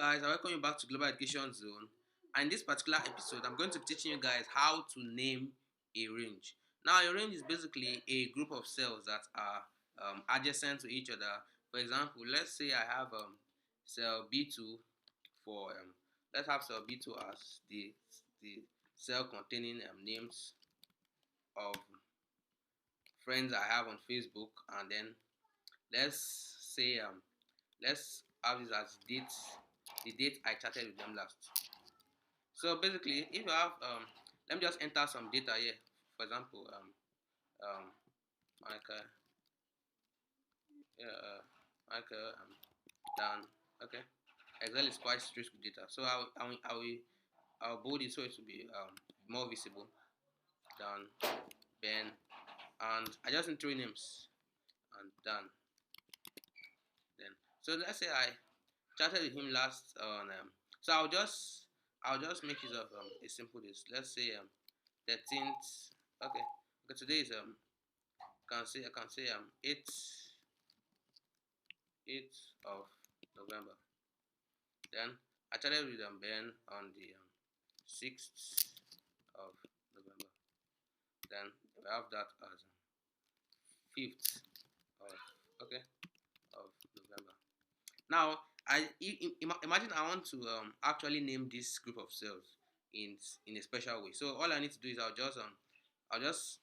guys, I welcome you back to Global Education Zone. And in this particular episode, I'm going to be teaching you guys how to name a range. Now, a range is basically a group of cells that are adjacent to each other. For example, let's say I have cell B2 for let's have cell B2 as the cell containing names of friends I have on Facebook, and then let's say let's have this as the date I chatted with them last. So basically, if you have let me just enter some data here. For example, Michael, yeah, Michael, Dan. Okay, Excel is quite strict with data, so I'll bold it so it will be more visible. Dan, Ben, and I just need three names, and Dan. Then so let's say I chatted with him last on so I'll just make use of a simple this. Let's say 13th. Okay, today is I can say 8th of November. Then I chatted with Ben on the 6th of November. Then we have that as 5th of okay of November. Now, imagine I want to actually name this group of cells in a special way. So all I need to do is I'll just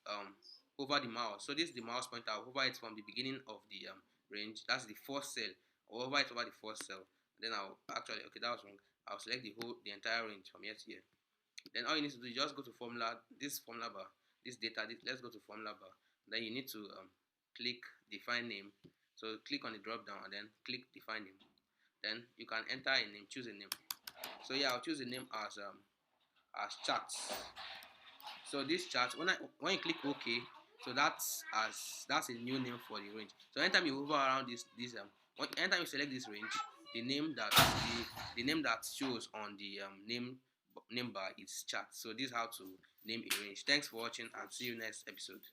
hover the mouse. So this is the mouse pointer. I'll hover it from the beginning of the range. That's the first cell. I'll hover it over the first cell. Then I'll actually that was wrong. I'll select the entire range from here to here. Then all you need to do is just go to formula. This formula bar. This data. Let's go to formula bar. Then you need to click define name. So click on the drop down and then click define name. Then you can enter a name, choose a name. So yeah, I'll choose a name as charts. So this chart, when you click OK, so that's a new name for the range. So anytime you hover around anytime you select this range, the name that shows on the name bar is chart. So this is how to name a range. Thanks for watching and see you next episode.